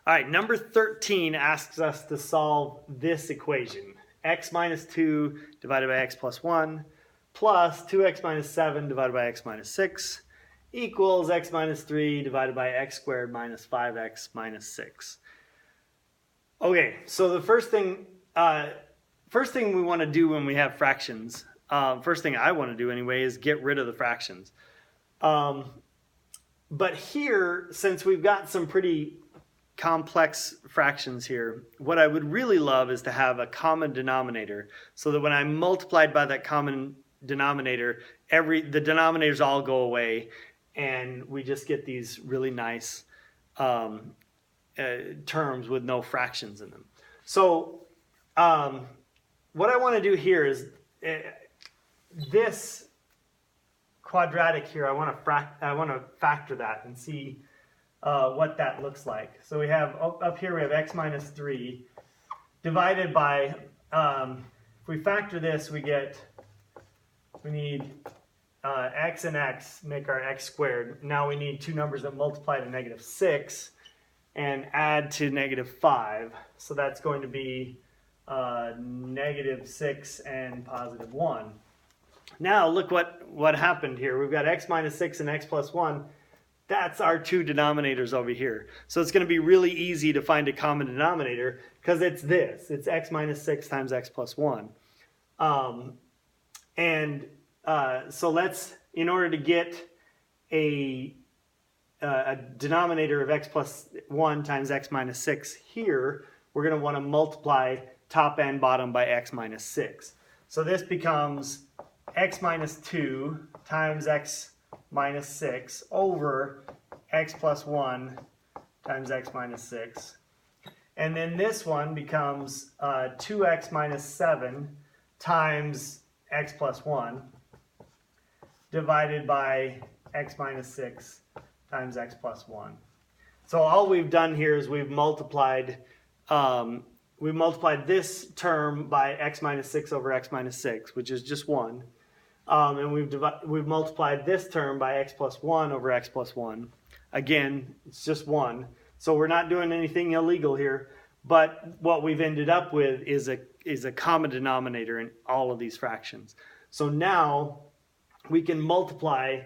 All right, number 13 asks us to solve this equation. X minus 2 divided by x plus 1 plus 2x minus 7 divided by x minus 6 equals x minus 3 divided by x squared minus 5x minus 6. Okay, so the first thing we want to do when we have fractions, first thing I want to do anyway, is get rid of the fractions. But here, since we've got some pretty complex fractions here, what I would really love is to have a common denominator, so that when I multiplied by that common denominator, the denominators all go away, and we just get these really nice terms with no fractions in them. So what I want to do here is this quadratic here, I want to factor that and see what that looks like. So we have up here we have x minus 3 divided by, if we factor this, we need x and x make our x squared. Now we need two numbers that multiply to negative 6 and add to negative 5. So that's going to be negative 6 and positive 1. Now look what happened here. We've got x minus 6 and x plus 1. That's our two denominators over here. So it's going to be really easy to find a common denominator because it's this. It's x minus 6 times x plus 1. So let's, in order to get a denominator of x plus 1 times x minus 6 here, we're going to want to multiply top and bottom by x minus 6. So this becomes x minus 2 times x minus 6 over x plus 1 times x minus 6. And then this one becomes 2x minus 7 times x plus 1 divided by x minus 6 times x plus 1. So all we've done here is we've multiplied this term by x minus 6 over x minus 6, which is just 1. And we've multiplied this term by x plus 1 over x plus 1. Again, it's just 1. So we're not doing anything illegal here. But what we've ended up with is a common denominator in all of these fractions. So now we can multiply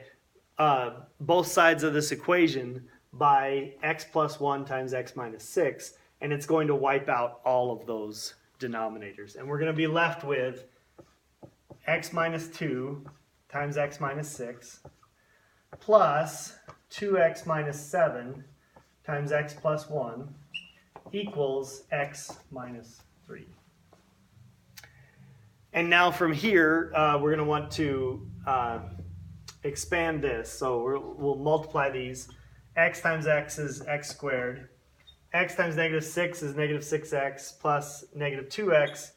both sides of this equation by x plus 1 times x minus 6. And it's going to wipe out all of those denominators. And we're going to be left with x minus 2 times x minus 6 plus 2x minus 7 times x plus 1 equals x minus 3. And now from here, we're going to want to expand this. So we'll multiply these. X times x is x squared. X times negative 6 is negative 6x plus negative 2x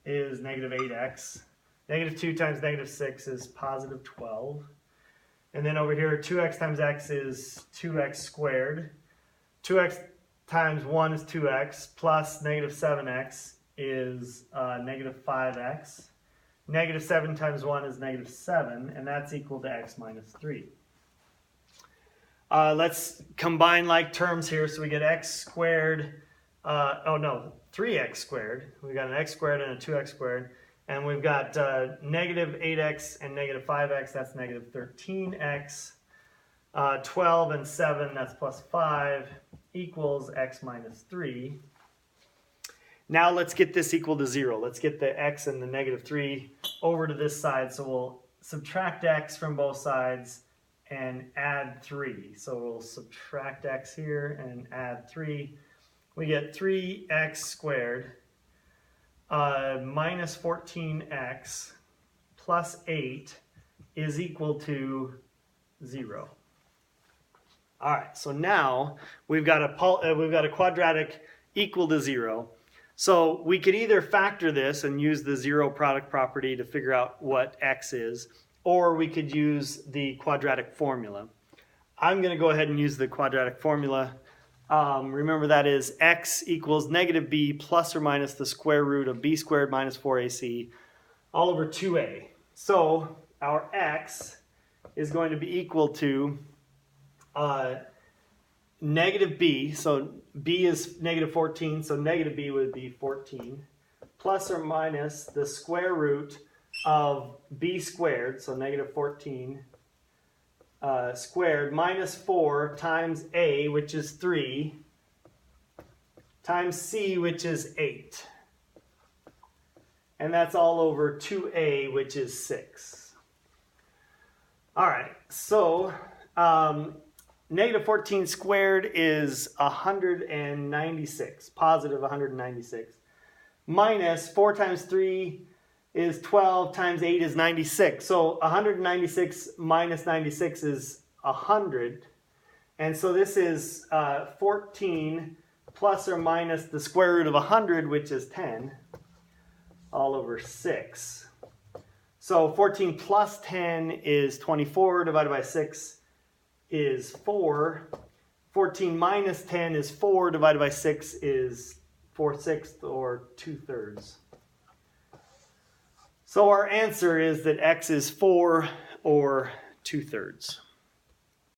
is negative 8x. Negative 2 times negative 6 is positive 12. And then over here, 2x times x is 2x squared. 2x times 1 is 2x plus negative 7x is negative 5x. Negative 7 times 1 is negative 7, and that's equal to x minus 3. Let's combine like terms here. So we get x squared, 3x squared. We've got an x squared and a 2x squared. And we've got negative 8x and negative 5x, that's negative 13x. 12 and 7, that's plus 5, equals x minus 3. Now let's get this equal to 0. Let's get the x and the negative 3 over to this side. So we'll subtract x from both sides and add 3. So we'll subtract x here and add 3. We get 3x squared. Minus 14x plus 8 is equal to 0. All right, so now we've got a quadratic equal to 0. So we could either factor this and use the zero product property to figure out what x is, or we could use the quadratic formula. I'm going to go ahead and use the quadratic formula. Remember that is x equals negative b plus or minus the square root of b squared minus 4ac all over 2a. So our x is going to be equal to negative b. So b is negative 14, so negative b would be 14, plus or minus the square root of b squared, so negative 14 squared, minus 4 times a, which is 3, times c, which is 8. And that's all over 2a, which is 6. All right, so negative 14 squared is 196, positive 196. Minus 4 times 3 is 12, times 8 is 96. So 196 minus 96 is 100. And so this is 14 plus or minus the square root of 100, which is 10, all over 6. So 14 plus 10 is 24, divided by 6 is 4. 14 minus 10 is 4, divided by 6 is 4/6 or 2/3. So our answer is that x is 4 or 2/3.